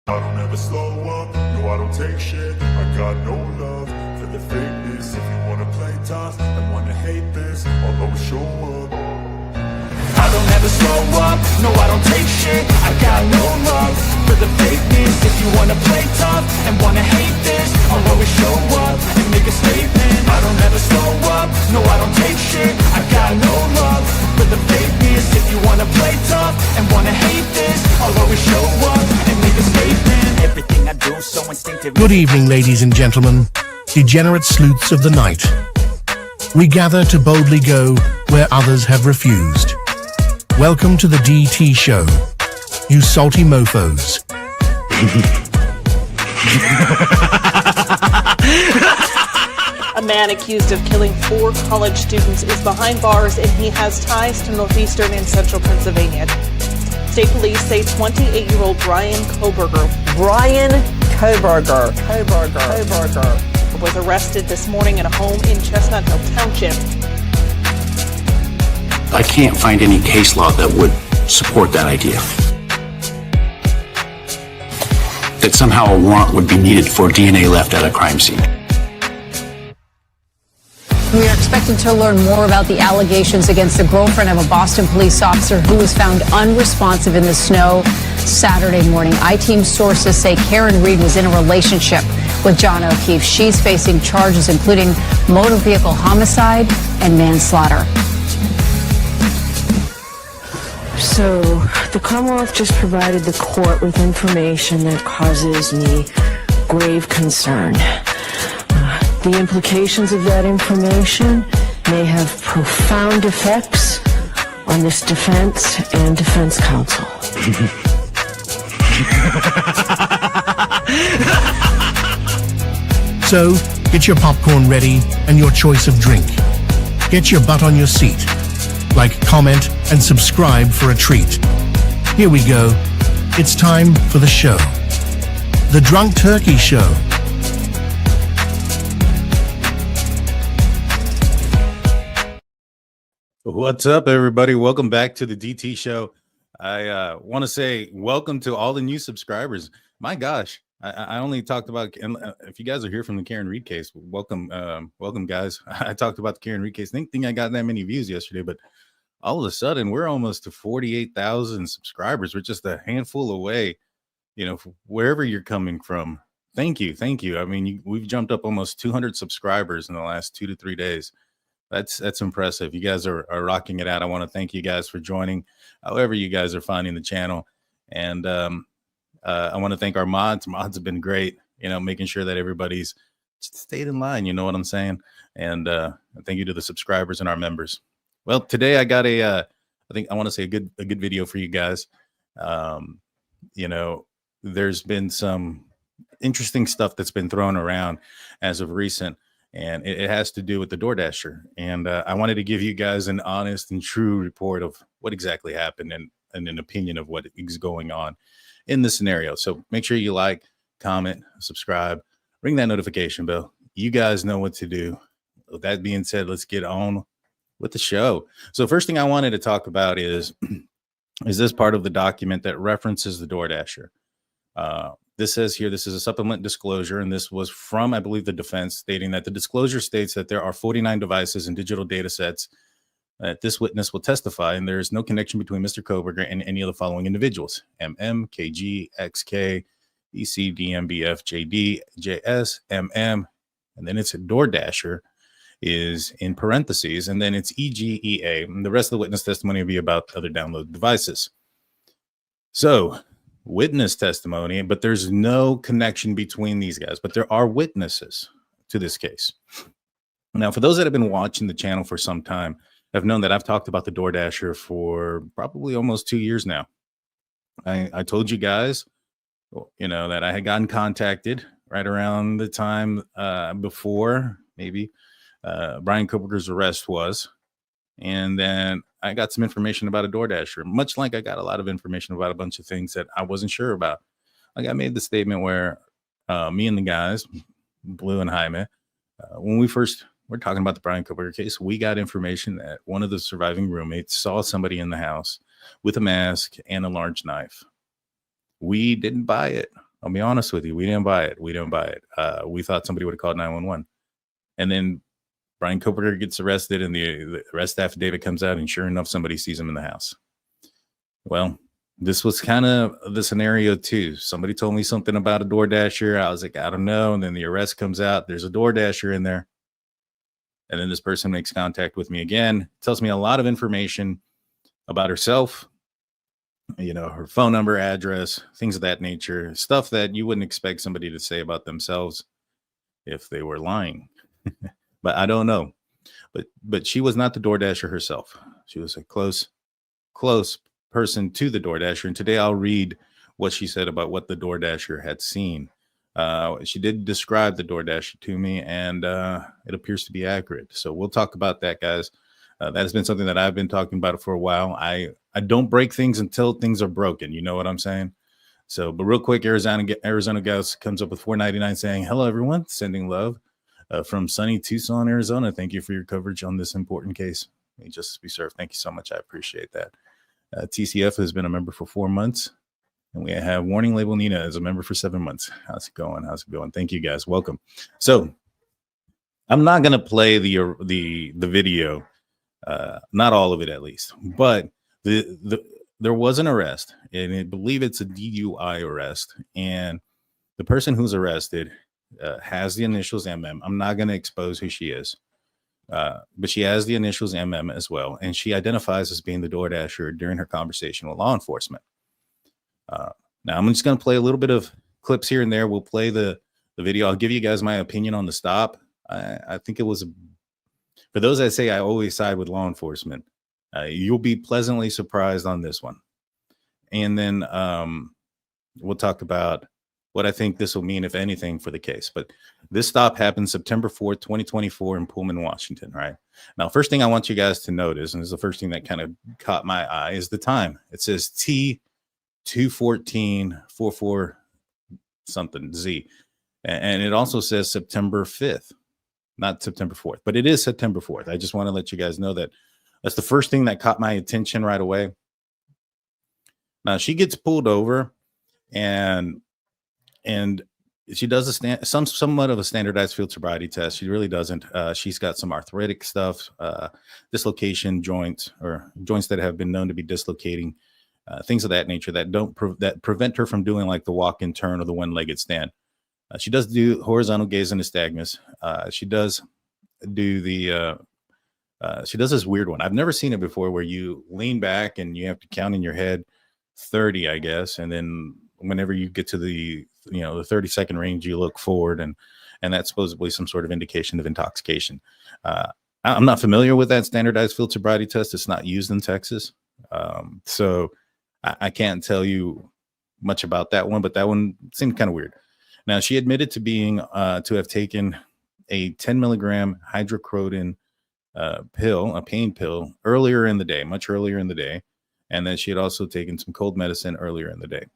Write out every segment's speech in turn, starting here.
I don't ever slow up, no I don't take shit. I got no love for the fakeness. If you wanna play tough and wanna hate this, I'll always show up. I don't ever slow up, no I don't take shit. I got no love for the fakeness. If you wanna play tough and wanna hate this, I'll always show up and make a statement. I don't ever slow up, no I don't take shit. I got no love for the fakeness. If you wanna play tough and wanna hate this, I'll always show up and make a statement. Everything I do so instinctive. Good evening, ladies and gentlemen, degenerate sleuths of the night. We gather to boldly go where others have refused. Welcome to the DT show, you salty mofos. A man accused of killing 4 college students is behind bars, and he has ties to northeastern and central Pennsylvania. State police say 28-year-old Bryan Kohberger was arrested this morning in a home in Chestnut Hill Township. I can't find any case law that would support that idea. That somehow a warrant would be needed for DNA left at a crime scene. We are expected to learn more about the allegations against the girlfriend of a Boston police officer who was found unresponsive in the snow Saturday morning. I-Team sources say Karen Reed was in a relationship with John O'Keefe. She's facing charges including motor vehicle homicide and manslaughter. So, the Commonwealth just provided the court with information that causes me grave concern. The implications of that information may have profound effects on this defense and defense counsel. So, get your popcorn ready and your choice of drink. Get your butt on your seat. Like, comment, and subscribe for a treat. Here we go. It's time for the show. The Drunk Turkey Show. What's up, everybody? Welcome back to the DT show. I want to say welcome to all the new subscribers. My gosh, I only talked about, and if you guys are here from the Karen Reed case, welcome, guys. I talked about the Karen Reed case. I didn't think I got that many views yesterday, but all of a sudden we're almost to 48,000 subscribers. We're just a handful away, wherever you're coming from. Thank you. I mean, we've jumped up almost 200 subscribers in the last 2 to 3 days. That's impressive. You guys are rocking it out. I want to thank you guys for joining, however you guys are finding the channel. And I want to thank our mods. Mods have been great, making sure that everybody's stayed in line. You know what I'm saying? And thank you to the subscribers and our members. Well, today I got I want to say a good video for you guys. There's been some interesting stuff that's been thrown around as of recent. And it has to do with the DoorDasher. And I wanted to give you guys an honest and true report of what exactly happened and an opinion of what is going on in this scenario. So make sure you like, comment, subscribe, ring that notification bell. You guys know what to do. With that being said, let's get on with the show. So first thing I wanted to talk about is this part of the document that references the DoorDasher. This says here, this is a supplement disclosure, and this was from, I believe, the defense, stating that the disclosure states that there are 49 devices and digital data sets that this witness will testify, and there is no connection between Mr. Kohberger and any of the following individuals: MM, KG, XK, EC, DM, BF, JD, JS, MM, and then it's a DoorDasher is in parentheses, and then it's EGEA, and the rest of the witness testimony will be about other download devices. So, witness testimony, but there's no connection between these guys, but there are witnesses to this case. Now, for those that have been watching the channel for some time, have known that I've talked about the DoorDasher for probably almost 2 years now. I told you guys, that I had gotten contacted right around the time before maybe Bryan Kohberger's arrest was. And then I got some information about a DoorDasher, much like I got a lot of information about a bunch of things that I wasn't sure about. Like I made the statement where me and the guys, Blue and Jaime, when we first were talking about the Bryan Kohberger case, we got information that one of the surviving roommates saw somebody in the house with a mask and a large knife. We didn't buy it. I'll be honest with you. We didn't buy it. We didn't buy it. We thought somebody would have called 911. And then Bryan Kohberger gets arrested and the arrest affidavit comes out, and sure enough, somebody sees him in the house. Well, this was kind of the scenario too. Somebody told me something about a DoorDasher. I was like, I don't know. And then the arrest comes out. There's a DoorDasher in there. And then this person makes contact with me again, tells me a lot of information about herself, you know, her phone number, address, things of that nature, stuff that you wouldn't expect somebody to say about themselves if they were lying. But I don't know. But she was not the DoorDasher herself. She was a close person to the DoorDasher. And today I'll read what she said about what the DoorDasher had seen. She did describe the DoorDasher to me, and it appears to be accurate. So we'll talk about that, guys. That has been something that I've been talking about for a while. I don't break things until things are broken. You know what I'm saying? So, but real quick, Arizona Gauss comes up with $4.99 saying, hello, everyone. Sending love from sunny Tucson, Arizona. Thank you for your coverage on this important case. May justice be served. Thank you so much. I appreciate that. TCF has been a member for 4 months. And we have Warning Label Nina as a member for 7 months. How's it going? How's it going? Thank you, guys. Welcome. So I'm not going to play the video, not all of it at least, but there was an arrest, and I believe it's a DUI arrest. And the person who's arrested has the initials MM. I'm not going to expose who she is, but she has the initials MM as well. And she identifies as being the DoorDasher during her conversation with law enforcement. Now I'm just going to play a little bit of clips here and there. We'll play the video. I'll give you guys my opinion on the stop. I think it was, for those that say I always side with law enforcement, you'll be pleasantly surprised on this one. And then we'll talk about what I think this will mean, if anything, for the case. But this stop happened September 4th, 2024 in Pullman, Washington, right? Now, first thing I want you guys to notice, and this is the first thing that kind of caught my eye, is the time. It says T21444 something Z. And it also says September 5th, not September 4th, but it is September 4th. I just want to let you guys know that that's the first thing that caught my attention right away. Now she gets pulled over, and she does somewhat of a standardized field sobriety test. She really doesn't. She's got some arthritic stuff, dislocation joints, or joints that have been known to be dislocating, things of that nature that prevent her from doing like the walk and turn or the one-legged stand. She does do horizontal gaze and nystagmus. She does do she does this weird one. I've never seen it before, where you lean back and you have to count in your head 30, I guess. And then whenever you get to the 30-second range, you look forward, and that's supposedly some sort of indication of intoxication. I'm not familiar with that standardized field sobriety test. It's not used in Texas. So I can't tell you much about that one, but that one seemed kind of weird. Now, she admitted to to have taken a 10 milligram hydrocodone pill, a pain pill, earlier in the day, much earlier in the day. And then she had also taken some cold medicine earlier in the day.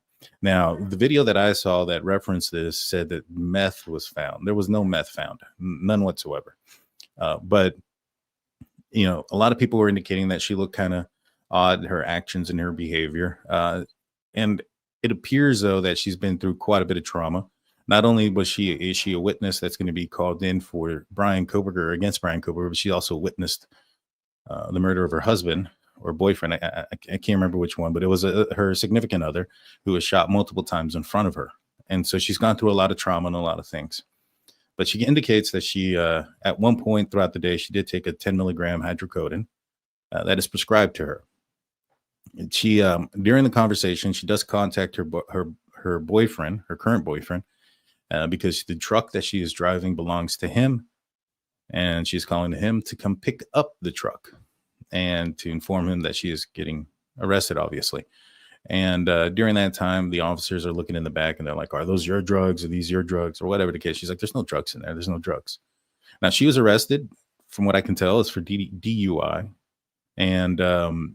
Now, the video that I saw that referenced this said that meth was found. There was no meth found, none whatsoever. But, a lot of people were indicating that she looked kind of odd, her actions and her behavior. And it appears, though, that she's been through quite a bit of trauma. Not only is she a witness that's going to be called in for Bryan Kohberger, against Bryan Kohberger, but she also witnessed the murder of her husband or boyfriend. I can't remember which one, but it was her significant other who was shot multiple times in front of her. And so she's gone through a lot of trauma and a lot of things. But she indicates that she, at one point throughout the day, she did take a 10 milligram hydrocodone that is prescribed to her. And she, during the conversation, she does contact her boyfriend, her current boyfriend, because the truck that she is driving belongs to him, and she's calling to him to come pick up the truck and to inform him that she is getting arrested, obviously. And during that time, the officers are looking in the back, and they're like, are those your drugs? Are these your drugs? Or whatever the case. She's like, there's no drugs in there. There's no drugs. Now, she was arrested, from what I can tell, is for DUI and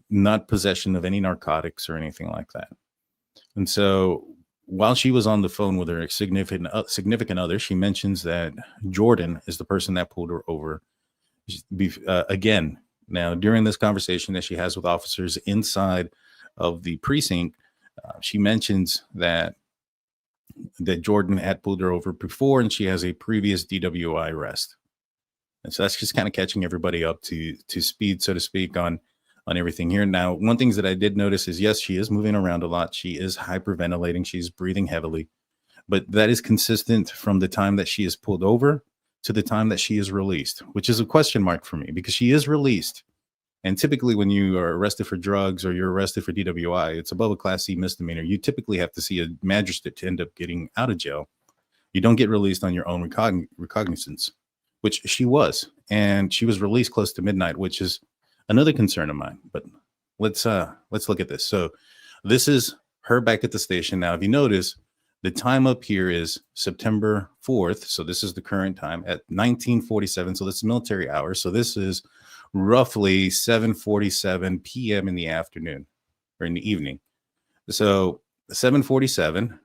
not possession of any narcotics or anything like that. And so while she was on the phone with her significant other, she mentions that Jordan is the person that pulled her over. Again, now during this conversation that she has with officers inside of the precinct, she mentions that that Jordan had pulled her over before, and she has a previous DWI arrest. And so that's just kind of catching everybody up to speed, so to speak, on everything here. Now, one thing that I did notice is, yes, she is moving around a lot. She is hyperventilating. She's breathing heavily. But that is consistent from the time that she is pulled over to the time that she is released, which is a question mark for me, because she is released. And typically when you are arrested for drugs or you're arrested for DWI, it's above a Class C misdemeanor. You typically have to see a magistrate to end up getting out of jail. You don't get released on your own recognizance, which she was. And she was released close to midnight, which is another concern of mine. But let's look at this. So this is her back at the station. Now, if you notice, the time up here is September 4th. So this is the current time at 1947. So this is military hours. So this is roughly 7:47 p.m. in the afternoon or in the evening. So 7:47,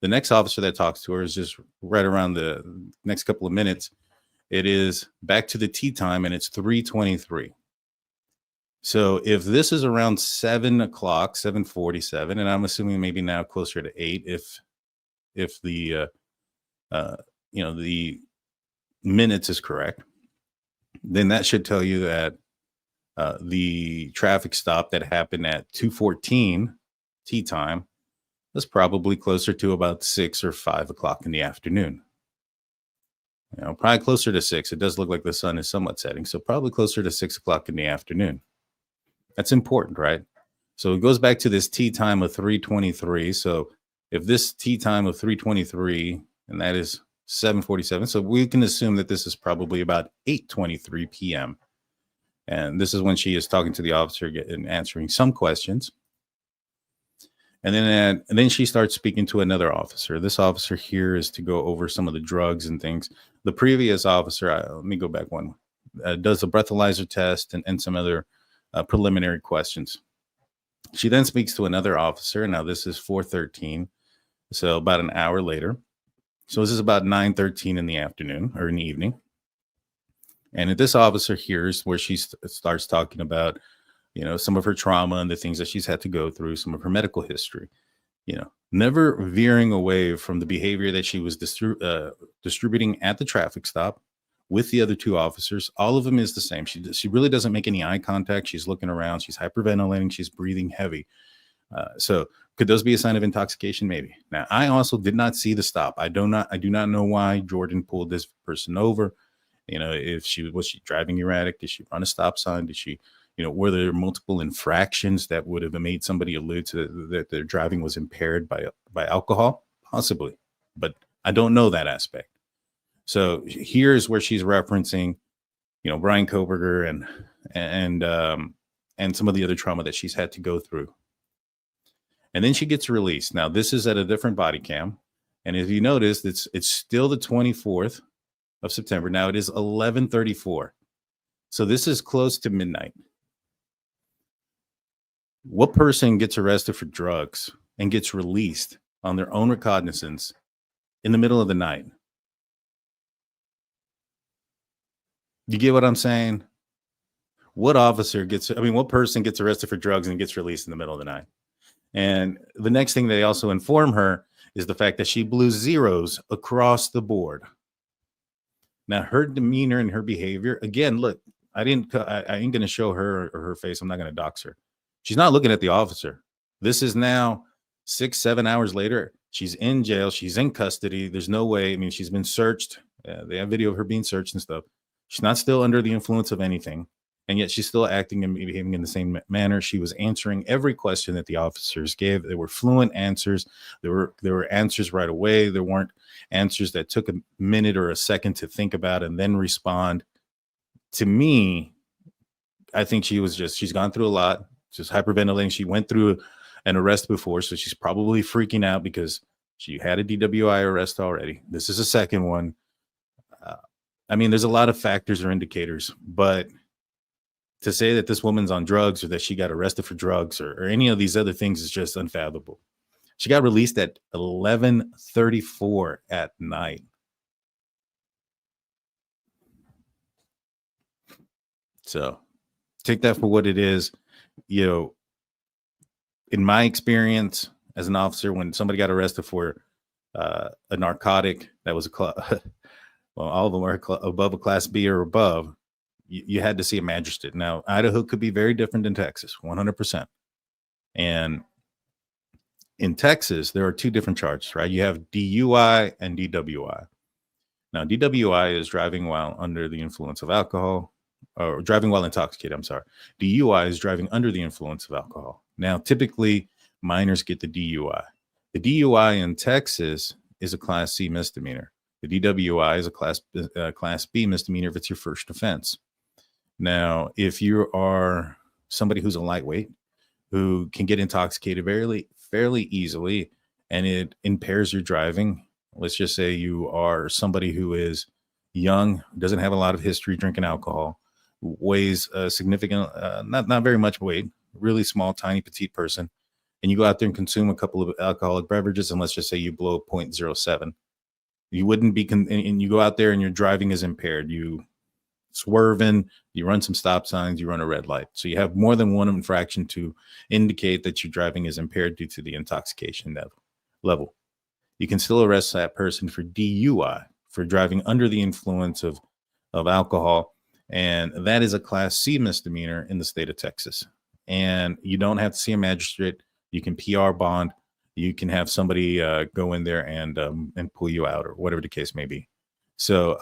the next officer that talks to her is just right around the next couple of minutes. It is back to the tea time, and it's 3:23. So if this is around 7 o'clock, 7:47, and I'm assuming maybe now closer to 8, if the the minutes is correct, then that should tell you that the traffic stop that happened at 2:14 tea time was probably closer to about 6 or 5 o'clock in the afternoon. Probably closer to 6. It does look like the sun is somewhat setting, so probably closer to 6 o'clock in the afternoon. That's important, right? So it goes back to this tea time of 3:23. So if this tea time of 3:23, and that is 7:47, so we can assume that this is probably about 8:23 p.m. And this is when she is talking to the officer and answering some questions. And then she starts speaking to another officer. This officer here is to go over some of the drugs and things. The previous officer, let me go back one, does a breathalyzer test and some other preliminary questions. She then speaks to another officer. Now this is 4:13, so about an hour later. So this is about 9:13 in the afternoon or in the evening. And this officer hears where she starts talking about, some of her trauma and the things that she's had to go through, some of her medical history, never veering away from the behavior that she was distributing at the traffic stop with the other two officers. All of them is the same. She really doesn't make any eye contact. She's looking around. She's hyperventilating. She's breathing heavy. So could those be a sign of intoxication? Maybe. Now, I also did not see the stop. I do not know why Jordan pulled this person over. If was she driving erratic? Did she run a stop sign? Did she, were there multiple infractions that would have made somebody allude to that their driving was impaired by alcohol? Possibly, but I don't know that aspect. So here's where she's referencing, Bryan Kohberger and some of the other trauma that she's had to go through. And then she gets released. Now, this is at a different body cam. And if you notice, it's still the 24th of September. Now it is 11:34. So this is close to midnight. What person gets arrested for drugs and gets released on their own recognizance in the middle of the night? You get what I'm saying? What person gets arrested for drugs and gets released in the middle of the night? And the next thing they also inform her is the fact that she blew zeros across the board. Now, her demeanor and her behavior, again, look, I ain't going to show her or her face. I'm not going to dox her. She's not looking at the officer. This is now 6-7 hours later. She's in jail. She's in custody. There's no way. I mean, she's been searched. They have video of her being searched and stuff. She's not still under the influence of anything. And yet she's still acting and behaving in the same manner. She was answering every question that the officers gave. They were fluent answers. There were answers right away. There weren't answers that took a minute or a second to think about and then respond. To me, I think she's gone through a lot, just hyperventilating. She went through an arrest before, so she's probably freaking out because she had a DWI arrest already. This is a second one. There's a lot of factors or indicators, but to say that this woman's on drugs or that she got arrested for drugs or any of these other things is just unfathomable. She got released at 11:34 at night. So take that for what it is. In my experience as an officer, when somebody got arrested for a narcotic that was well, all of them are above a class B or above, you had to see a magistrate. Now, Idaho could be very different than Texas, 100%. And in Texas, there are two different charges, right? You have DUI and DWI. Now, DWI is driving while under the influence of alcohol, or driving while intoxicated, I'm sorry. DUI is driving under the influence of alcohol. Now, typically, minors get the DUI. The DUI in Texas is a Class C misdemeanor. The DWI is a Class B misdemeanor if it's your first offense. Now, if you are somebody who's a lightweight, who can get intoxicated fairly easily, and it impairs your driving, let's just say you are somebody who is young, doesn't have a lot of history drinking alcohol, weighs a significant, not very much weight, really small, tiny, petite person, and you go out there and consume a couple of alcoholic beverages, and let's just say you blow 0.07. You wouldn't be, and you go out there and your driving is impaired. You swerving, you run some stop signs, you run a red light. So you have more than one infraction to indicate that your driving is impaired due to the intoxication level. You can still arrest that person for DUI, for driving under the influence of alcohol. And that is a Class C misdemeanor in the state of Texas. And you don't have to see a magistrate. You can PR bond. You can have somebody go in there and pull you out, or whatever the case may be. So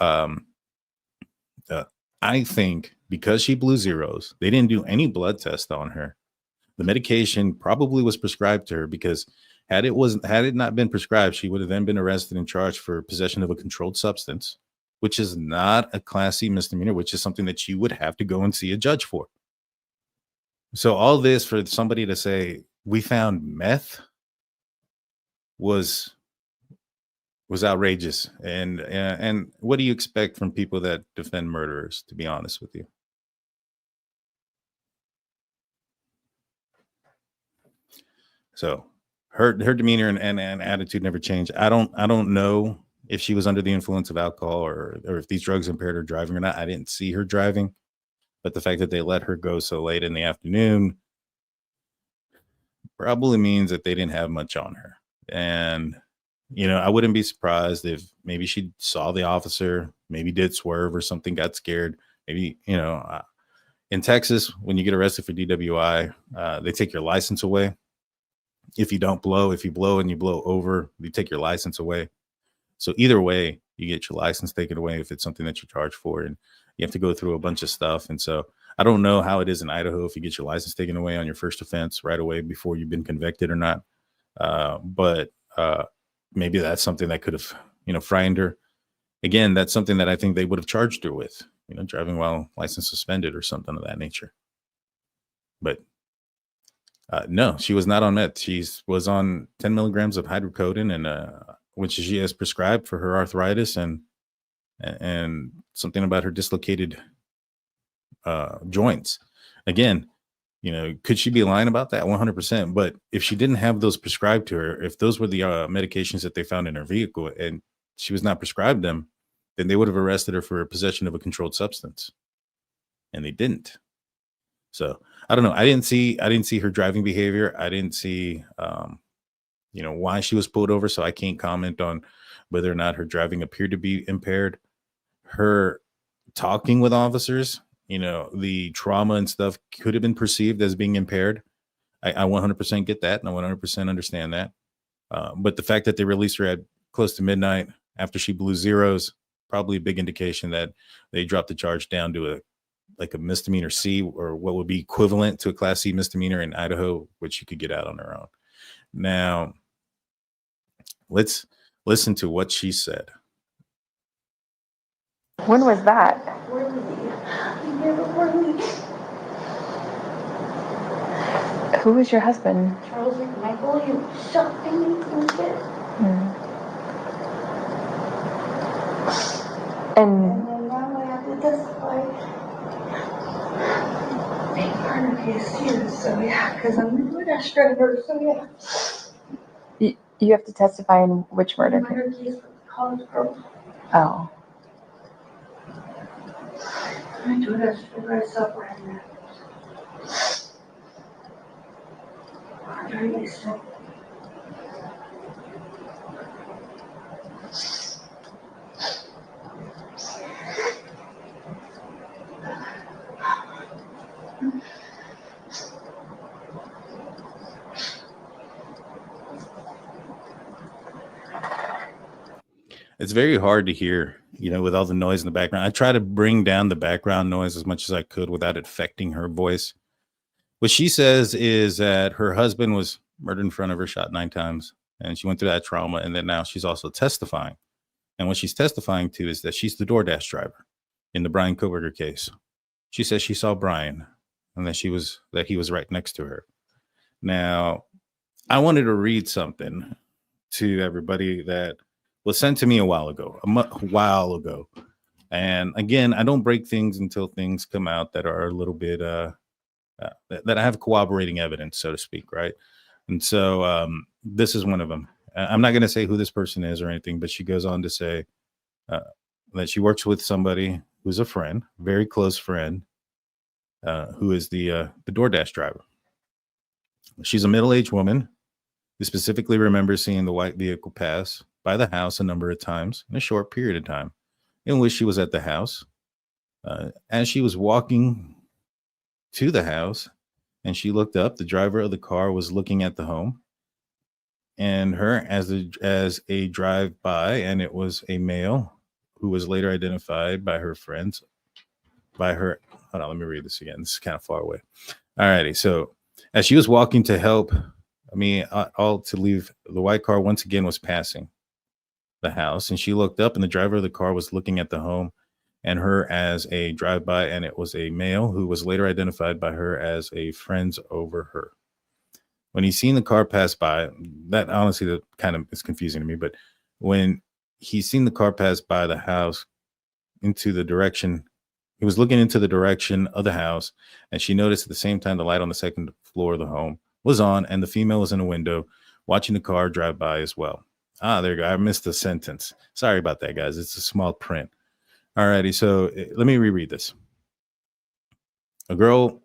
I think because she blew zeros, they didn't do any blood test on her. The medication probably was prescribed to her, because had it not been prescribed, she would have then been arrested and charged for possession of a controlled substance, which is not a Class C misdemeanor, which is something that you would have to go and see a judge for. So all this for somebody to say we found meth was outrageous. And what do you expect from people that defend murderers, to be honest with you? So her demeanor and attitude never changed. I don't know if she was under the influence of alcohol or if these drugs impaired her driving or not. I didn't see her driving, but the fact that they let her go so late in the afternoon probably means that they didn't have much on her. And I wouldn't be surprised if maybe she saw the officer, maybe did swerve or something, got scared. Maybe, in Texas, when you get arrested for DWI, they take your license away. If you blow and you blow over, you take your license away. So either way, you get your license taken away if it's something that you're charged for, and you have to go through a bunch of stuff. And so I don't know how it is in Idaho if you get your license taken away on your first offense right away before you've been convicted or not. But maybe that's something that could have, frightened her. Again, that's something that I think they would have charged her with, driving while license suspended or something of that nature. But no, she was not on meth. She was on 10 milligrams of hydrocodone, and which she has prescribed for her arthritis and something about her dislocated joints. Again, could she be lying about that? 100%. But if she didn't have those prescribed to her, if those were the medications that they found in her vehicle and she was not prescribed them, then they would have arrested her for possession of a controlled substance, and they didn't. So I don't know. I didn't see her driving behavior. I didn't see, why she was pulled over. So I can't comment on whether or not her driving appeared to be impaired. Her talking with officers, the trauma and stuff could have been perceived as being impaired. I 100% get that, and I 100% understand that. But the fact that they released her at close to midnight after she blew zeros, probably a big indication that they dropped the charge down to a misdemeanor C, or what would be equivalent to a Class C misdemeanor in Idaho, which she could get out on her own. Now, let's listen to what she said. When was that? Who was your husband? Charles Michael, he shot me. And then now I have to testify. Make murder case too, so yeah, because I'm a DoorDash driver, so yeah. you have to testify in which murder case? Murder case with the college girl. Oh. I'm a DoorDash driver, I suffer in there. Very sick. It's very hard to hear, with all the noise in the background. I try to bring down the background noise as much as I could without it affecting her voice. What she says is that her husband was murdered in front of her, shot 9 times, and she went through that trauma. And then now she's also testifying. And what she's testifying to is that she's the DoorDash driver in the Bryan Kohberger case. She says she saw Bryan and that he was right next to her. Now, I wanted to read something to everybody that was sent to me a while ago. And again, I don't break things until things come out that are a little bit that I have corroborating evidence, so to speak, right? And so this is one of them. I'm not going to say who this person is or anything, but she goes on to say that she works with somebody who's a friend, very close friend, who is the DoorDash driver. She's a middle-aged woman who specifically remembers seeing the white vehicle pass by the house a number of times in a short period of time in which she was at the house. As she was walking to the house and she looked up, the driver of the car was looking at the home and her as a drive-by, and it was a male who was later identified by her friends, hold on, let me read this again. This is kind of far away. All righty. So as she was walking to help all to leave, the white car once again was passing the house, and she looked up and the driver of the car was looking at the home and her as a drive-by, and it was a male who was later identified by her as a friends over her. When he seen the car pass by, that honestly, that kind of is confusing to me, but when he seen the car pass by the house into the direction, he was looking into the direction of the house, and she noticed at the same time the light on the second floor of the home was on, and the female was in a window watching the car drive by as well. There you go. I missed a sentence. Sorry about that, guys. It's a small print. All righty. So let me reread this. A girl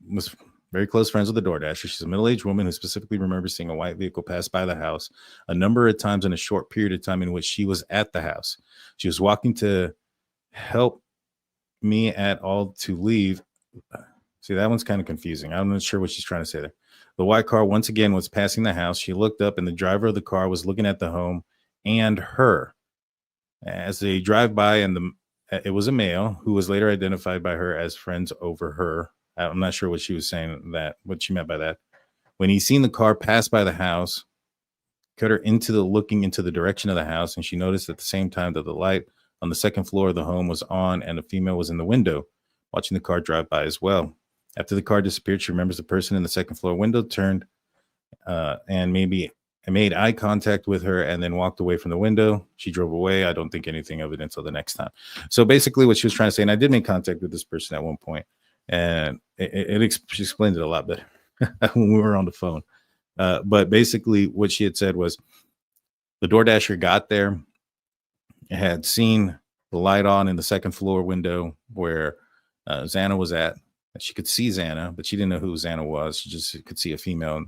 was very close friends with the DoorDasher. She's a middle-aged woman who specifically remembers seeing a white vehicle pass by the house a number of times in a short period of time in which she was at the house. She was walking to help me at all to leave. See, that one's kind of confusing. I'm not sure what she's trying to say there. The white car once again was passing the house. She looked up and the driver of the car was looking at the home and her as they drive by, and it was a male who was later identified by her as friends over her. I'm not sure what she was saying, what she meant by that. When he seen the car pass by the house, cut her looking into the direction of the house, and she noticed at the same time that the light on the second floor of the home was on and a female was in the window watching the car drive by as well. After the car disappeared, she remembers the person in the second floor window turned and made eye contact with her and then walked away from the window. She drove away. I don't think anything of it until the next time. So basically what she was trying to say, and I did make contact with this person at one point, and she explained it a lot better when we were on the phone. But basically what she had said was the DoorDasher got there, had seen the light on in the second floor window where Xana was at. She could see Xana, but she didn't know who Xana was. She just could see a female.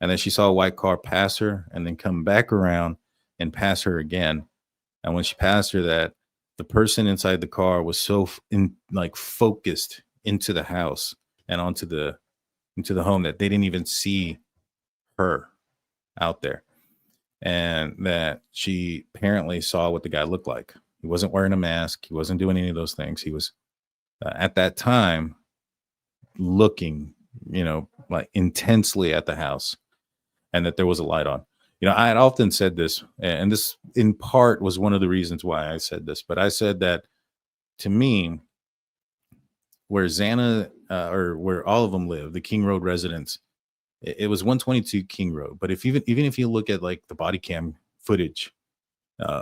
And then she saw a white car pass her and then come back around and pass her again. And when she passed her, that the person inside the car was so focused into the house and into the home that they didn't even see her out there. And that she apparently saw what the guy looked like. He wasn't wearing a mask. He wasn't doing any of those things. He was at that time looking, intensely at the house, and that there was a light on. I had often said this, and this in part was one of the reasons why I said this, but I said that to me, where Xana or where all of them live, the King Road residents, it was 122 King Road. But even if you look at like the body cam footage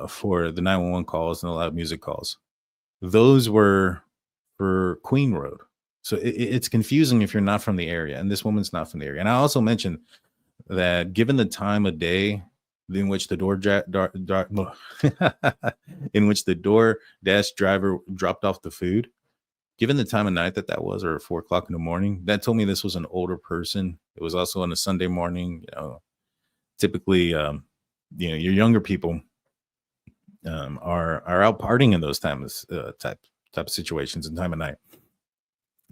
for the 911 calls and the loud music calls, those were for Queen Road. So it's confusing if you're not from the area, and this woman's not from the area. And I also mentioned that given the time of day in which the DoorDash driver dropped off the food, given the time of night that was, or 4 o'clock in the morning, that told me this was an older person. It was also on a Sunday morning. Typically, your younger people are out partying in those times, type of situations and time of night.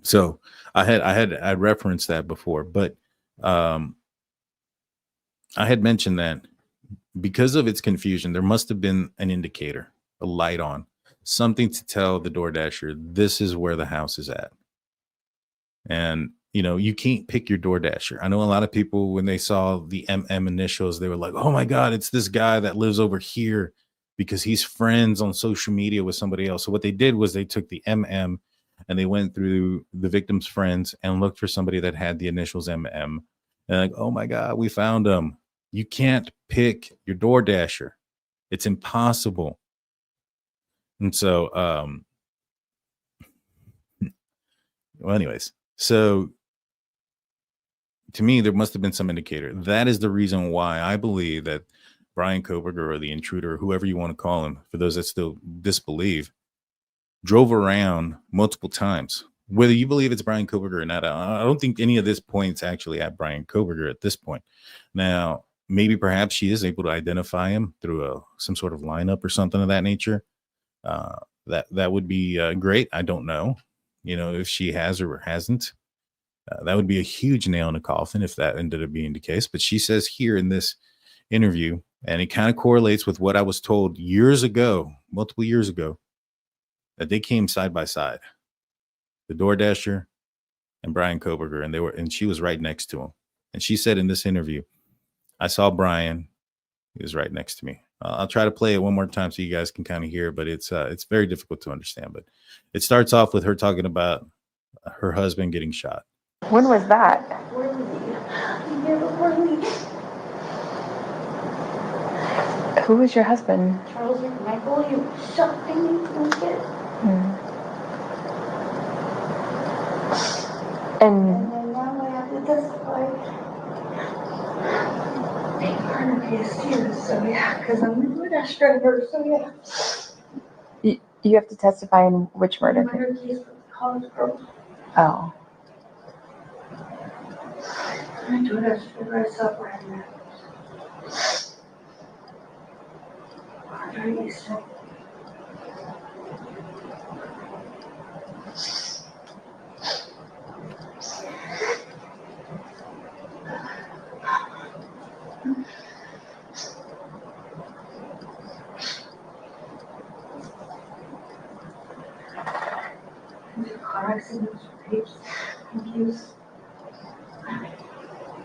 So I referenced that before, but I had mentioned that because of its confusion, there must have been an indicator, a light on, something to tell the DoorDasher, this is where the house is at. And, you know, you can't pick your DoorDasher. I know a lot of people, when they saw the MM initials, they were like, oh my God, it's this guy that lives over here because he's friends on social media with somebody else. So what they did was they took the MM and they went through the victim's friends and looked for somebody that had the initials MM. And like, oh my God, we found him. You can't pick your DoorDasher. It's impossible. And so, well, anyways, so to me, there must have been some indicator. That is the reason why I believe that Bryan Kohberger, or the intruder, or whoever you want to call him, for those that still disbelieve, drove around multiple times. Whether you believe it's Bryan Kohberger or not, I don't think any of this points actually at Bryan Kohberger at this point. Now, maybe perhaps she is able to identify him through some sort of lineup or something of that nature. That would be great. I don't know, you know, if she has or hasn't. That would be a huge nail in the coffin if that ended up being the case. But she says here in this interview, and it kind of correlates with what I was told years ago, multiple years ago, that they came side by side, the DoorDasher and Bryan Kohberger, and she was right next to him. And she said in this interview, I saw Bryan, he was right next to me. I'll try to play it one more time so you guys can kind of hear, but it's very difficult to understand. But it starts off with her talking about her husband getting shot. When was that? Who was your husband? Charles Michael, you shot me. And then now I have to testify. They garnered his tears, so yeah, because I'm a DoorDash driver, so yeah. you have to testify in which murder case? Murder case with the college girl. Oh. I'm a DoorDash driver, I saw Bryan there. During Easter. Car accidents, rapes, abuse.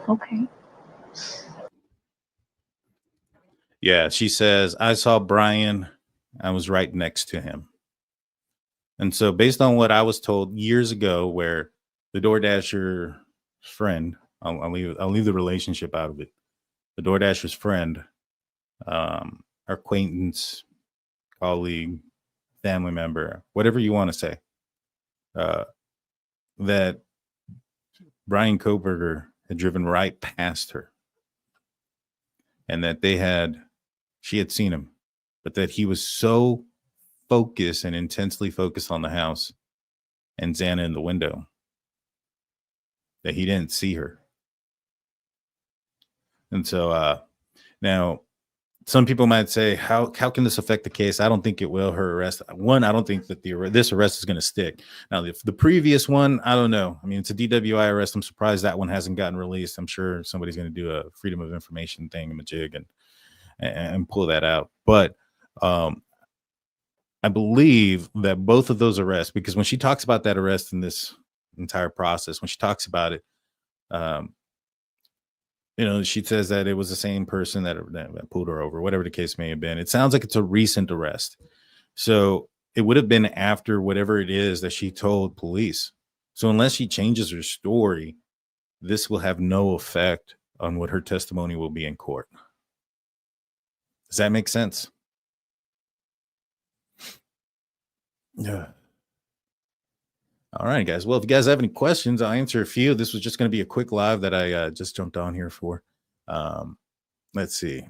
Okay. Yeah, she says, I saw Bryan. I was right next to him. And so based on what I was told years ago, where the DoorDasher friend, I'll leave the relationship out of it. The DoorDasher's friend, acquaintance, colleague, family member, whatever you want to say, that Bryan Kohberger had driven right past her, and that she had seen him, but that he was so focused and intensely focused on the house and Xana in the window that he didn't see her. And so now some people might say, how can this affect the case? I don't think it will. Her arrest. One, I don't think that this arrest is going to stick. Now, the previous one, I don't know. I mean, it's a DWI arrest. I'm surprised that one hasn't gotten released. I'm sure somebody's going to do a freedom of information thingamajig and pull that out. But I believe that both of those arrests, because when she talks about that arrest in this entire process, when she talks about it, you know, she says that it was the same person that pulled her over, whatever the case may have been. It sounds like it's a recent arrest. So it would have been after whatever it is that she told police. So unless she changes her story, this will have no effect on what her testimony will be in court. Does that make sense? Yeah. All right, guys. Well, if you guys have any questions, I'll answer a few. This was just going to be a quick live that I just jumped on here for. Let's see.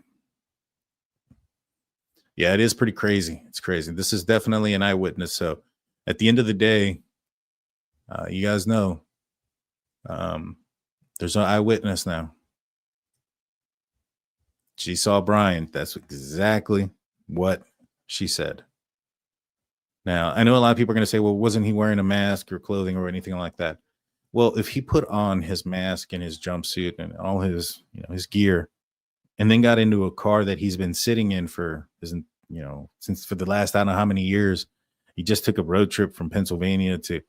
Yeah, it is pretty crazy. It's crazy. This is definitely an eyewitness. So at the end of the day, you guys know there's an eyewitness now. She saw Bryan. That's exactly what she said. Now, I know a lot of people are going to say, well, wasn't he wearing a mask or clothing or anything like that? Well, if he put on his mask and his jumpsuit and all his, his gear and then got into a car that he's been sitting in for, since for the last, I don't know how many years. He just took a road trip from Pennsylvania to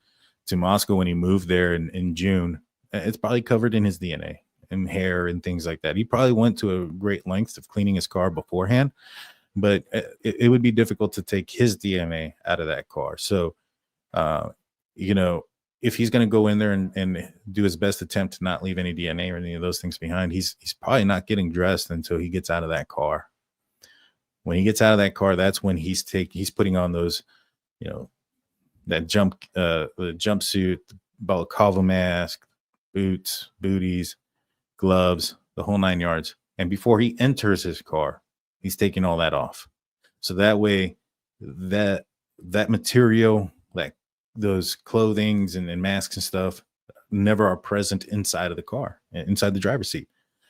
Moscow when he moved there in June. It's probably covered in his DNA and hair and things like that. He probably went to a great length of cleaning his car beforehand, but it would be difficult to take his DNA out of that car. So, if he's going to go in there and do his best attempt to not leave any DNA or any of those things behind, he's probably not getting dressed until he gets out of that car. When he gets out of that car, that's when he's putting on those, that the jumpsuit, the balaclava mask, boots, booties, gloves, the whole 9 yards. And before he enters his car, he's taking all that off. So that way, that material, like those clothings and masks and stuff, never are present inside of the car, inside the driver's seat.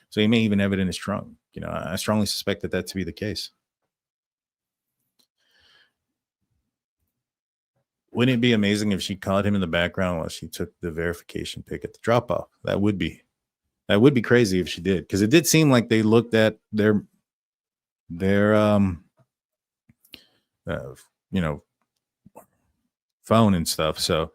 So he may even have it in his trunk. I strongly suspect that to be the case. Wouldn't it be amazing if she caught him in the background while she took the verification pic at the drop off? That would be crazy if she did, because it did seem like they looked at their phone and stuff. So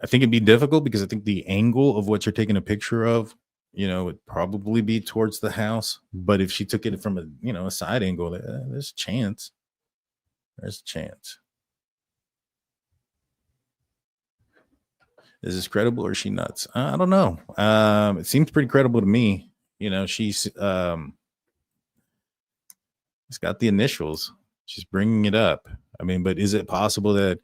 I think it'd be difficult, because I think the angle of what you're taking a picture of, would probably be towards the house. But if she took it from a side angle, there's a chance. There's a chance. Is this credible, or is she nuts? I don't know. It seems pretty credible to me. She's got the initials. She's bringing it up. I mean, but is it possible that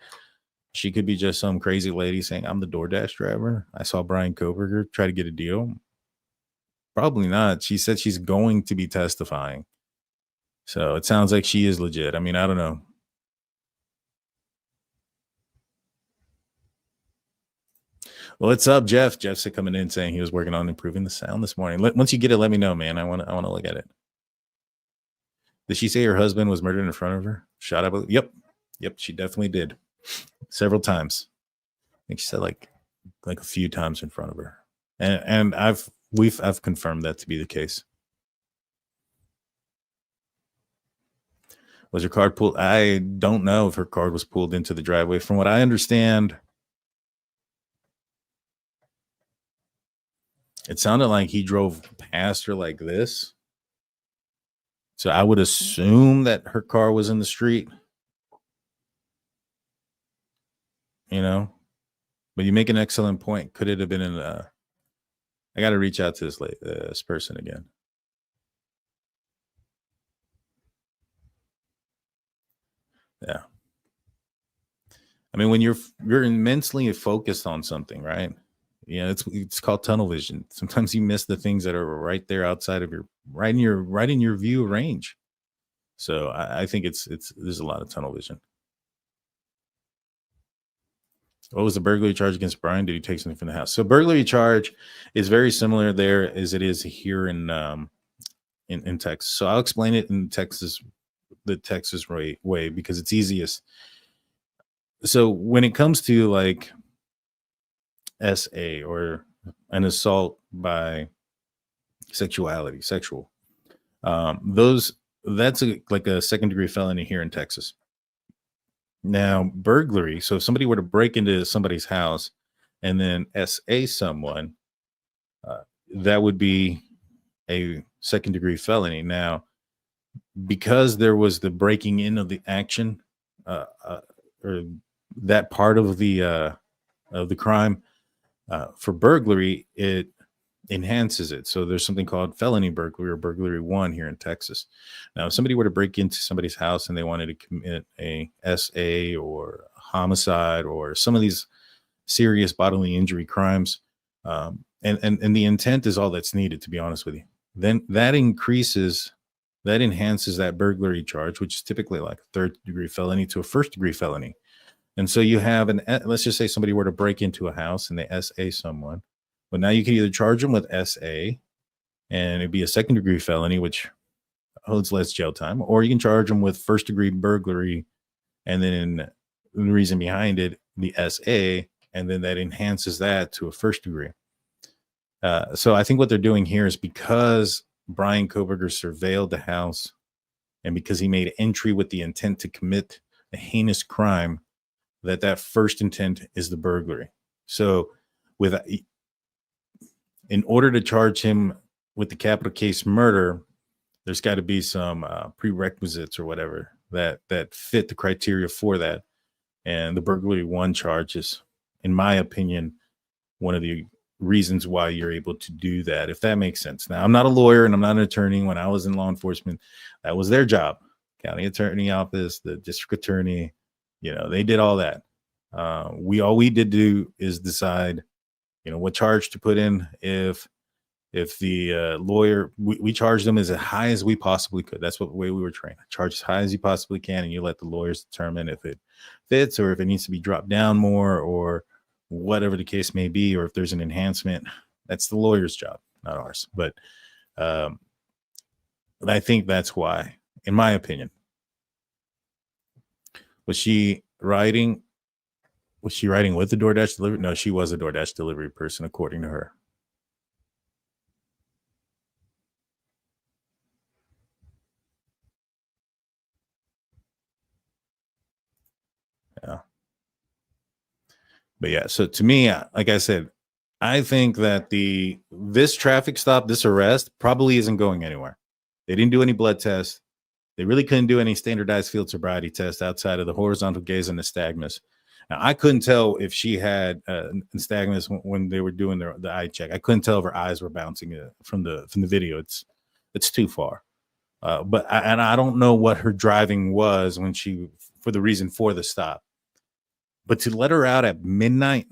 she could be just some crazy lady saying, "I'm the DoorDash driver. I saw Bryan Kohberger try to get a deal"? Probably not. She said she's going to be testifying. So it sounds like she is legit. I mean, I don't know. Well, what's up, Jeff? Jeff's coming in saying he was working on improving the sound this morning. Once you get it, let me know, man. I want to look at it. Did she say her husband was murdered in front of her? Shot up? Yep, she definitely did. Several times. I think she said like a few times in front of her. And I've confirmed that to be the case. Was her card pulled? I don't know if her card was pulled into the driveway. From what I understand, it sounded like he drove past her like this. So I would assume that her car was in the street. But you make an excellent point. Could it have been in I got to reach out to this person again. Yeah. I mean, when you're immensely focused on something, right? It's called tunnel vision. Sometimes you miss the things that are right there outside of right in your view range. So I think there's a lot of tunnel vision. What was the burglary charge against Bryan? Did he take something from the house? So burglary charge is very similar there as it is here in Texas. So I'll explain it in the Texas way, because it's easiest. So when it comes to like SA or an assault by sexual, that's like a second degree felony here in Texas. Now, burglary, so if somebody were to break into somebody's house and then SA someone, that would be a second degree felony. Now, because there was the breaking in of the action, or that part of the crime, for burglary, it enhances it. So there's something called felony burglary or burglary 1 here in Texas. Now, if somebody were to break into somebody's house and they wanted to commit a SA or a homicide or some of these serious bodily injury crimes, and the intent is all that's needed, to be honest with you, then that enhances that burglary charge, which is typically like a third degree felony, to a first degree felony. And so you have let's just say somebody were to break into a house and they SA someone. But now you can either charge them with SA and it'd be a second degree felony, which holds less jail time, or you can charge them with first degree burglary. And then the reason behind it, the SA, and then that enhances that to a first degree. So I think what they're doing here is, because Bryan Kohberger surveilled the house and because he made entry with the intent to commit a heinous crime, that first intent is the burglary. So in order to charge him with the capital case murder, there's got to be some prerequisites or whatever that fit the criteria for that. And the burglary 1 charge is, in my opinion, one of the reasons why you're able to do that, if that makes sense. Now, I'm not a lawyer and I'm not an attorney. When I was in law enforcement, that was their job. County attorney office, the district attorney, they did all that. All we did do is decide, what charge to put in. If the lawyer, we charged them as high as we possibly could. That's what the way we were trained. Charge as high as you possibly can, and you let the lawyers determine if it fits or if it needs to be dropped down more or whatever the case may be, or if there's an enhancement. That's the lawyer's job, not ours. But I think that's why, in my opinion. Was she riding with the DoorDash delivery? No, she was a DoorDash delivery person, according to her. Yeah. But yeah, so to me, like I said, I think that this traffic stop, this arrest probably isn't going anywhere. They didn't do any blood tests. They really couldn't do any standardized field sobriety tests outside of the horizontal gaze and nystagmus. Now, I couldn't tell if she had nystagmus when they were doing the eye check. I couldn't tell if her eyes were bouncing from the video. It's too far. But I don't know what her driving was for the reason for the stop. But to let her out at midnight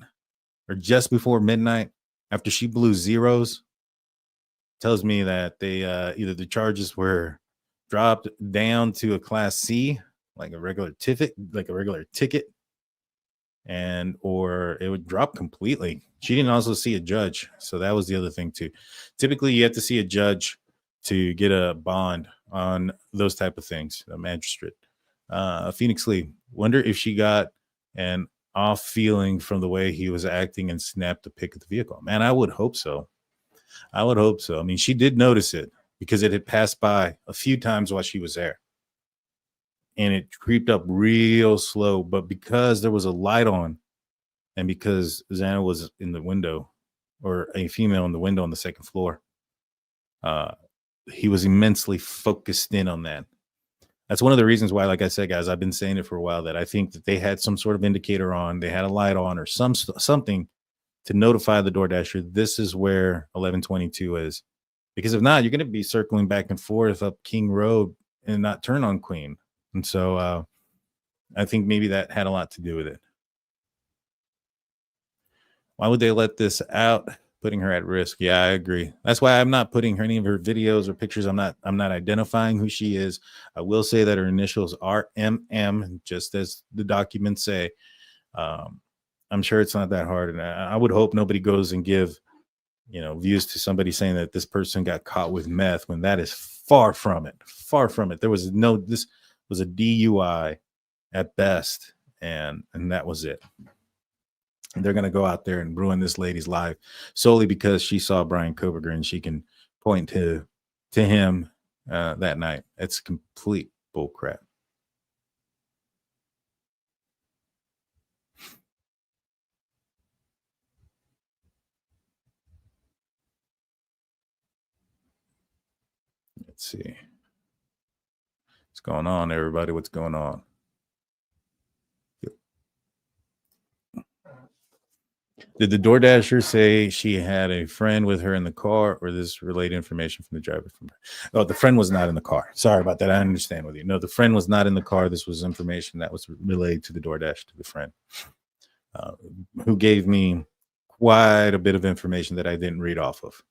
or just before midnight after she blew zeros tells me that they either the charges were dropped down to a class C, like a regular ticket, and or it would drop completely. She didn't also see a judge, so that was the other thing too. Typically, you have to see a judge to get a bond on those type of things, a magistrate. Phoenix Lee, wonder if she got an off feeling from the way he was acting and snapped the pic of the vehicle. Man, I would hope so. I mean, she did notice it because it had passed by a few times while she was there. And it creeped up real slow. But because there was a light on and because Xana was in the window, or a female in the window on the second floor, he was immensely focused in on that. That's one of the reasons why, like I said, guys, I've been saying it for a while, that I think that they had some sort of indicator on, they had a light on or something to notify the DoorDasher, this is where 1122 is. Because if not, you're going to be circling back and forth up King Road and not turn on Queen. And so I think maybe that had a lot to do with it. Why would they let this out, putting her at risk? Yeah, I agree. That's why I'm not putting any of her videos or pictures. I'm not identifying who she is. I will say that her initials are MM, just as the documents say. I'm sure it's not that hard. And I would hope nobody goes and give, views to somebody saying that this person got caught with meth, when that is far from it. Far from it. This was a DUI at best. And that was it. And they're going to go out there and ruin this lady's life solely because she saw Bryan Kohberger and she can point to him that night. It's complete bull crap. Let's see. What's going on, everybody? What's going on? Did the DoorDasher say she had a friend with her in the car, or this related information from the driver? Oh, the friend was not in the car. Sorry about that. I understand with you. No, the friend was not in the car. This was information that was relayed to the DoorDash, to the friend, who gave me quite a bit of information that I didn't read off of.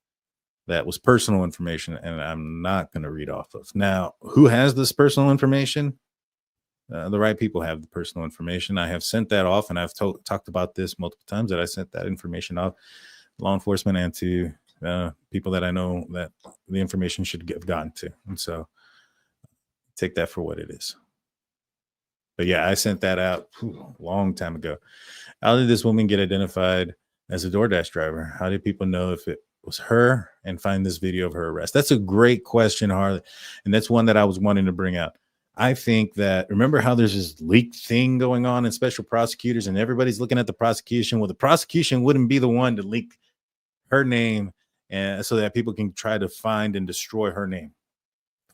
That was personal information, and I'm not going to read off of. Now, who has this personal information? The right people have the personal information. I have sent that off, and I've talked about this multiple times, that I sent that information off law enforcement and to people that I know that the information should have gotten to. And so take that for what it is. But yeah, I sent that out a long time ago. How did this woman get identified as a DoorDash driver? How did people know if it was her and find this video of her arrest? That's a great question, Harley. And that's one that I was wanting to bring out. I think that, remember how there's this leaked thing going on in special prosecutors and everybody's looking at the prosecution? Well, the prosecution wouldn't be the one to leak her name and so that people can try to find and destroy her name.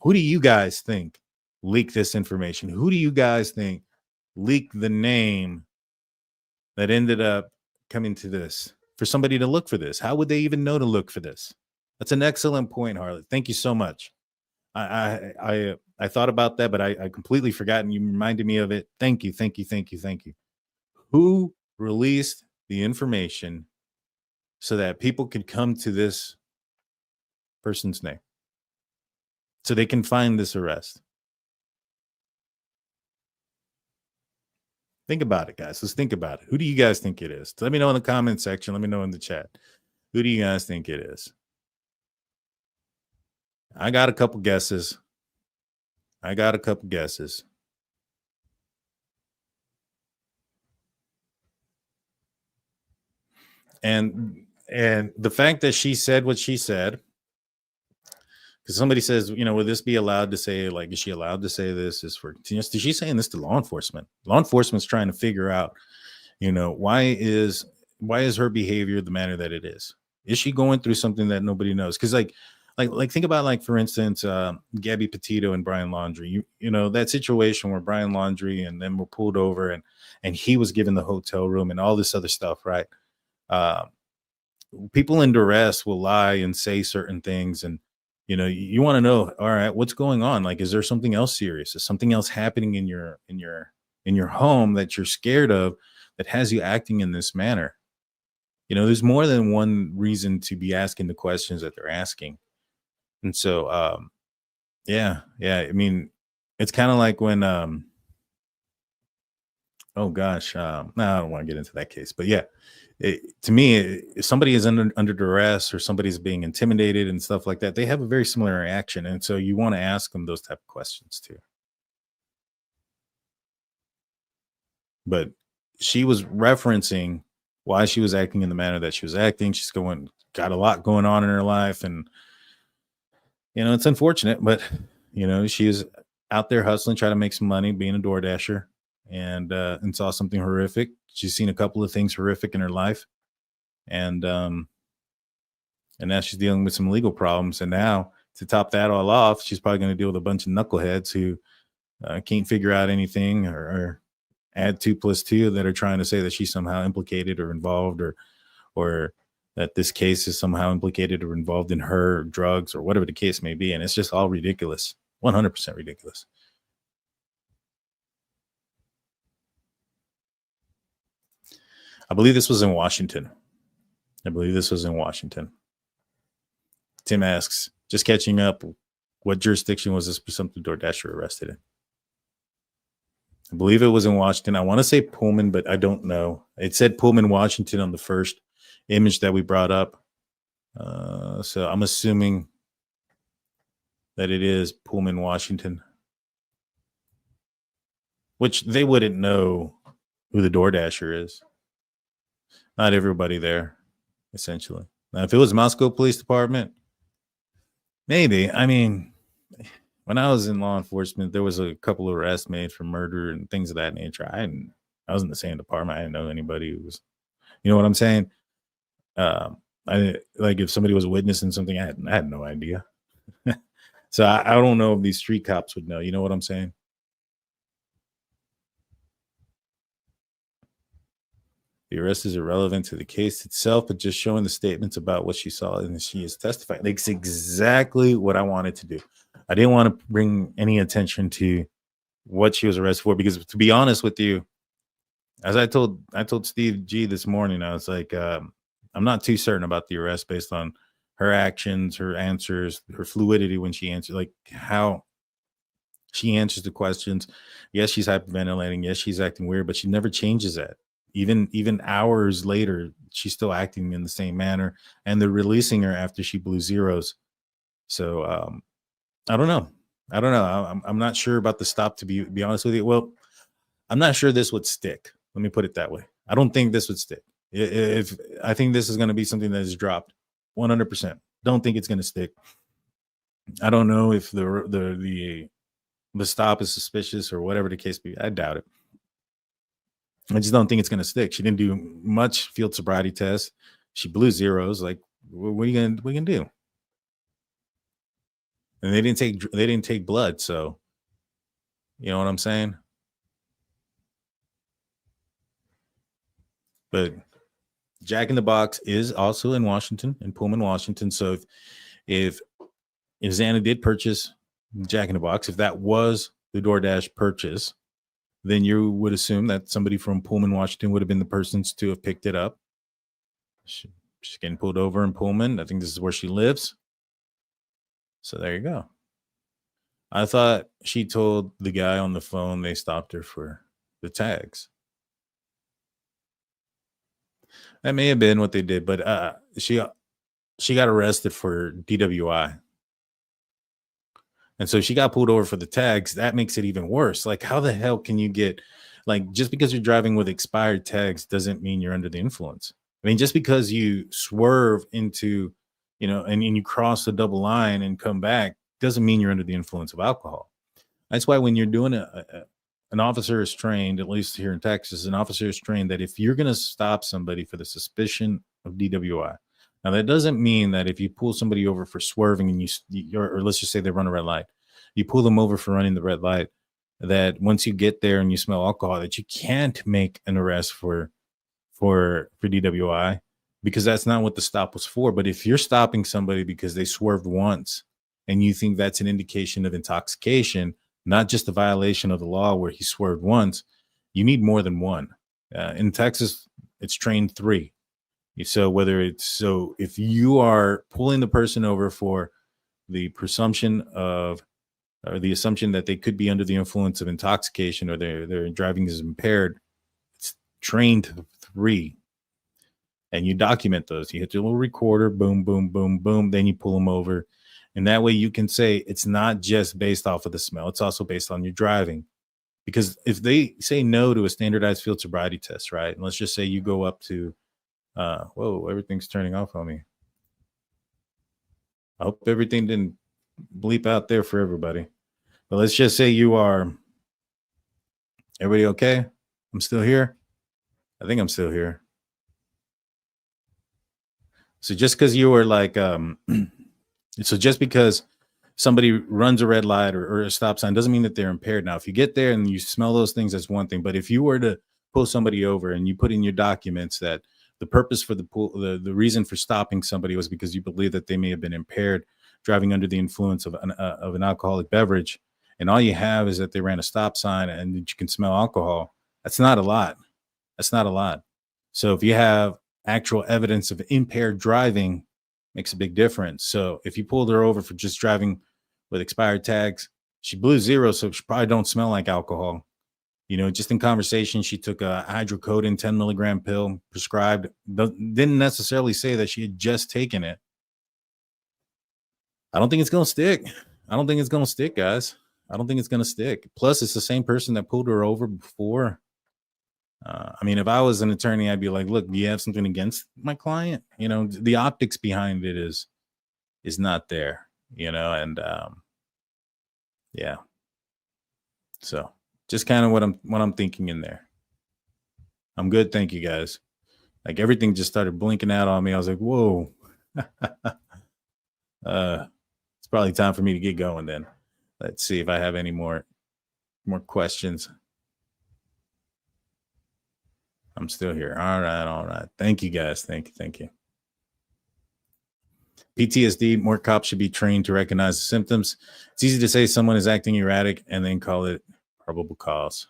Who do you guys think leaked this information? Who do you guys think leaked the name that ended up coming to this for somebody to look for this? How would they even know to look for this? That's an excellent point, Harley. Thank you so much. I thought about that, but I completely forgot, and you reminded me of it. Thank you. Who released the information so that people could come to this person's name, so they can find this arrest? Think about it, guys. Let's think about it. Who do you guys think it is? Let me know in the comment section. Let me know in the chat. Who do you guys think it is? I got a couple guesses. And the fact that she said what she said, because somebody says, would this be allowed to say, like, is she allowed to say this is for, is she saying this to law enforcement? Law enforcement's trying to figure out, why is her behavior the manner that it is? Is she going through something that nobody knows? Because like think about, like, for instance, Gabby Petito and Brian Laundrie, that situation where Brian Laundrie and them were pulled over and he was given the hotel room and all this other stuff, right? People in duress will lie and say certain things, and you want to know, all right, what's going on? Like, is there something else serious? Is something else happening in your home that you're scared of that has you acting in this manner? There's more than one reason to be asking the questions that they're asking. And so, yeah. I mean, it's kind of like when, oh gosh, no, I don't want to get into that case, but yeah, to me, if somebody is under duress or somebody's being intimidated and stuff like that, they have a very similar reaction. And so you want to ask them those type of questions too. But she was referencing why she was acting in the manner that she was acting. She's got a lot going on in her life, and it's unfortunate, but she is out there hustling, trying to make some money, being a door dasher, and saw something horrific. She's seen a couple of things horrific in her life, and now she's dealing with some legal problems. And now, to top that all off, she's probably going to deal with a bunch of knuckleheads who can't figure out anything or add 2 + 2 that are trying to say that she's somehow implicated or involved, or that this case is somehow implicated or involved in her drugs or whatever the case may be. And it's just all ridiculous. 100% ridiculous. I believe this was in Washington. Tim asks, just catching up, what jurisdiction was this presumptive DoorDasher arrested in? I believe it was in Washington. I want to say Pullman, but I don't know. It said Pullman, Washington on the first image that we brought up. So I'm assuming that it is Pullman, Washington, which they wouldn't know who the DoorDasher is. Not everybody there, essentially. Now, if it was Moscow Police Department, maybe. I mean, when I was in law enforcement, there was a couple of arrests made for murder and things of that nature. I was in the same department. I didn't know anybody who was, you know what I'm saying? Like if somebody was witnessing something, I had no idea. So I don't know if these street cops would know. You know what I'm saying? The arrest is irrelevant to the case itself, but just showing the statements about what she saw and she is testifying. That's exactly what I wanted to do. I didn't want to bring any attention to what she was arrested for, because to be honest with you, as I told Steve G this morning, I was like, I'm not too certain about the arrest based on her actions, her answers, her fluidity when she answers, like how she answers the questions. Yes, she's hyperventilating. Yes, she's acting weird, but she never changes that. Even hours later, she's still acting in the same manner, and they're releasing her after she blew zeros. So I don't know. I'm not sure about the stop, to be honest with you. Well, I'm not sure this would stick. Let me put it that way. I don't think this would stick. If I think this is going to be something that is dropped 100%. Don't think it's going to stick. I don't know if the stop is suspicious or whatever the case be. I doubt it. I just don't think it's going to stick. She didn't do much field sobriety test. She blew zeros. Like, what are you gonna do? And they didn't take blood. So, you know what I'm saying? But Jack in the Box is also in Washington, in Pullman, Washington. So if Xana did purchase Jack in the Box, if that was the DoorDash purchase, then you would assume that somebody from Pullman, Washington would have been the persons to have picked it up. She's getting pulled over in Pullman. I think this is where she lives. So there you go. I thought she told the guy on the phone they stopped her for the tags. That may have been what they did, but she got arrested for DWI. And so she got pulled over for the tags. That makes it even worse. Like, how the hell can you get, like, just because you're driving with expired tags doesn't mean you're under the influence. I mean, just because you swerve into, you know, and you cross the double line and come back doesn't mean you're under the influence of alcohol. That's why when you're doing an officer is trained, at least here in Texas, an officer is trained that if you're going to stop somebody for the suspicion of DWI, now that doesn't mean that if you pull somebody over for swerving and or let's just say they run a red light, you pull them over for running the red light, that once you get there and you smell alcohol, that you can't make an arrest for DWI, because that's not what the stop was for. But if you're stopping somebody because they swerved once and you think that's an indication of intoxication, not just a violation of the law where he swerved once, you need more than one. In Texas, it's trained 3. So if you are pulling the person over for the presumption of, or the assumption that they could be under the influence of intoxication or their driving is impaired, it's trained 3. And you document those. You hit your little recorder, boom, boom, boom, boom. Then you pull them over. And that way you can say it's not just based off of the smell. It's also based on your driving. Because if they say no to a standardized field sobriety test, right? And let's just say you go up to, whoa, everything's turning off on me. I hope everything didn't bleep out there for everybody. But let's just say you are, everybody okay? I'm still here. I think I'm still here. So just because you were like, so just because somebody runs a red light or a stop sign doesn't mean that they're impaired. Now, if you get there and you smell those things, that's one thing. But if you were to pull somebody over and you put in your documents that the purpose for the reason for stopping somebody was because you believe that they may have been impaired driving under the influence of an alcoholic beverage, and all you have is that they ran a stop sign and that you can smell alcohol, that's not a lot. That's not a lot. So if you have actual evidence of impaired driving, makes a big difference. So if you pulled her over for just driving with expired tags, she blew 0, so she probably don't smell like alcohol. You know, just in conversation, she took a hydrocodone 10 milligram pill prescribed. Didn't necessarily say that she had just taken it. I don't think it's going to stick. I don't think it's going to stick, guys. I don't think it's going to stick. Plus, it's the same person that pulled her over before. I mean, if I was an attorney, I'd be like, look, do you have something against my client? You know, the optics behind it is not there, you know, and yeah. So just kind of what I'm thinking in there. I'm good. Thank you, guys. Like, everything just started blinking out on me. I was like, whoa. It's probably time for me to get going then. Let's see if I have any more questions. I'm still here. All right. Thank you, guys. Thank you. PTSD, more cops should be trained to recognize the symptoms. It's easy to say someone is acting erratic and then call it probable cause.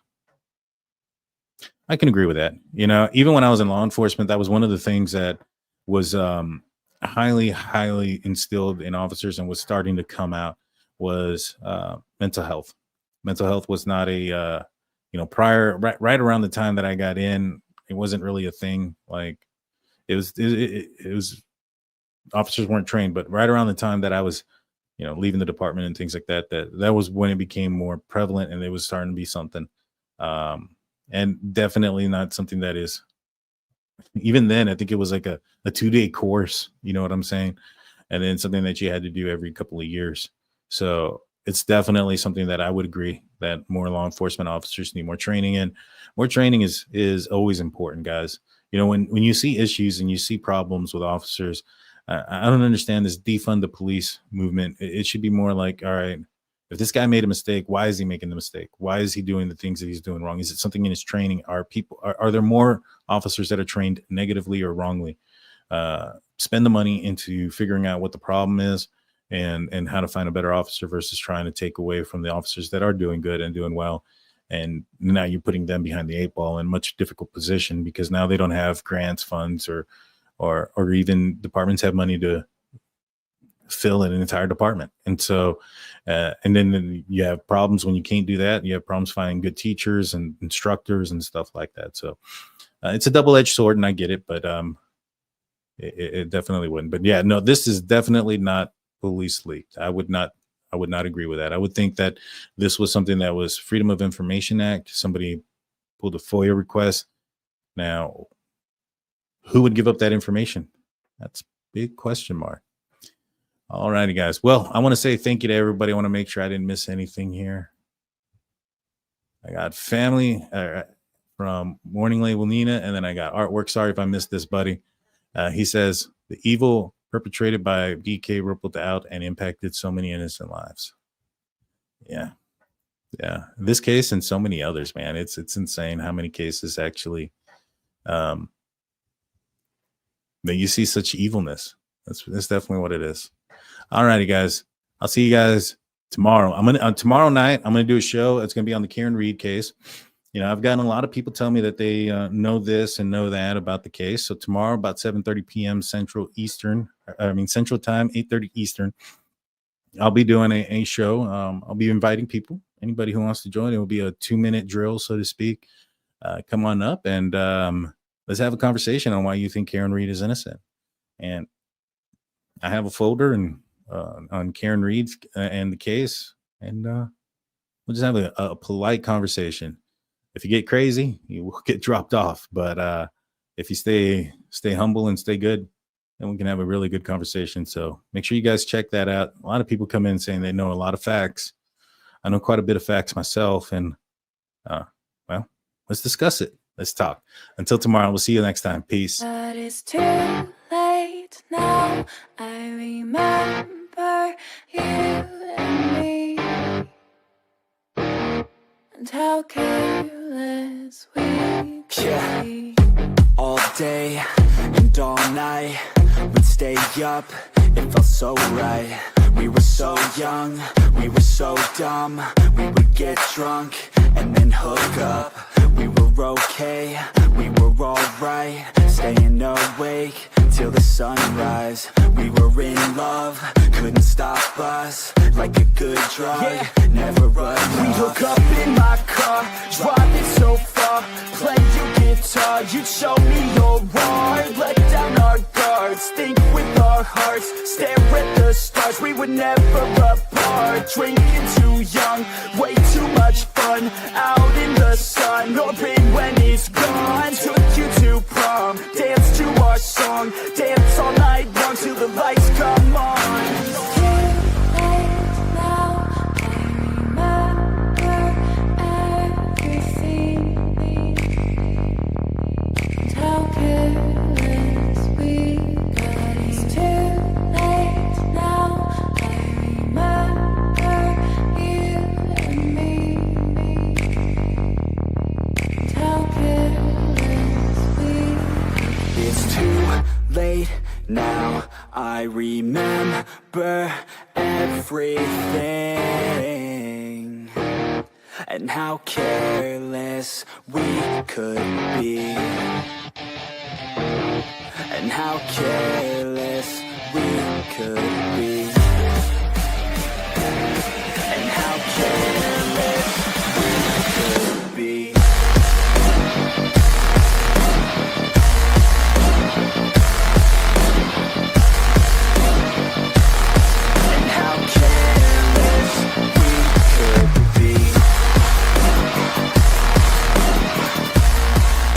I can agree with that. You know, even when I was in law enforcement, that was one of the things that was highly instilled in officers and was starting to come out was mental health. Mental health was not a, prior, right around the time that I got in, it wasn't really a thing. Like it was officers weren't trained, but right around the time that I was, leaving the department and things like that, that was when it became more prevalent and it was starting to be something. And definitely not something that is even then, I think it was like a 2-day course, you know what I'm saying? And then something that you had to do every couple of years. So it's definitely something that I would agree that more law enforcement officers need more training in. More training is always important, guys. You know, when you see issues and you see problems with officers, I don't understand this defund the police movement. It should be more like, all right, if this guy made a mistake, why is he making the mistake? Why is he doing the things that he's doing wrong? Is it something in his training? Are there more officers that are trained negatively or wrongly? Spend the money into figuring out what the problem is and how to find a better officer versus trying to take away from the officers that are doing good and doing well. And now you're putting them behind the 8 ball in much difficult position because now they don't have grants, funds, or even departments have money to fill an entire department. And so, and then you have problems when you can't do that. You have problems finding good teachers and instructors and stuff like that. So it's a double-edged sword, and I get it, but it definitely wouldn't. But yeah, no, this is definitely not police leaked. I would not agree with that. I would think that this was something that was Freedom of Information Act. Somebody pulled a FOIA request. Now, who would give up that information? That's a big question mark. All righty, guys. Well, I want to say thank you to everybody. I want to make sure I didn't miss anything here. I got family from Morning Label Nina, and then I got artwork. Sorry if I missed this, buddy. He says, the evil perpetrated by BK rippled out and impacted so many innocent lives. Yeah. This case and so many others, man. It's insane how many cases actually that you see such evilness. That's definitely what it is. All righty, guys. I'll see you guys tomorrow. Tomorrow night, I'm gonna do a show. It's gonna be on the Karen Reed case. You know, I've gotten a lot of people tell me that they know this and know that about the case. So tomorrow, about 7:30 p.m. Central Time, 8:30 Eastern, I'll be doing a show. I'll be inviting people. Anybody who wants to join, it will be a 2-minute drill, so to speak. Come on up and let's have a conversation on why you think Karen Reed is innocent. And I have a folder and on Karen Reed and the case, and we'll just have a polite conversation. If you get crazy, you will get dropped off. But if you stay humble and stay good, then we can have a really good conversation. So make sure you guys check that out. A lot of people come in saying they know a lot of facts. I know quite a bit of facts myself. And well, let's discuss it. Let's talk. Until tomorrow, we'll see you next time. Peace. But it's too late now. I remember you and me, and how careless we could be. All day and all night, we'd stay up, it felt so right. We were so young, we were so dumb. We would get drunk and then hook up. We were okay, we were alright, staying awake till the sunrise. We were in love, couldn't stop us, like a good drug, never run off. We hook up in my car, driving so far, play your guitar, you'd show me your art, let down our guards, think with our hearts, stare at the stars, we were never apart, drinking too young, way too much fun, out in the sun, open when it's gone, took you to prom, dance to our song, dance all night long till the lights come on. Late now, I remember everything, and how careless we could be, and how careless we could be.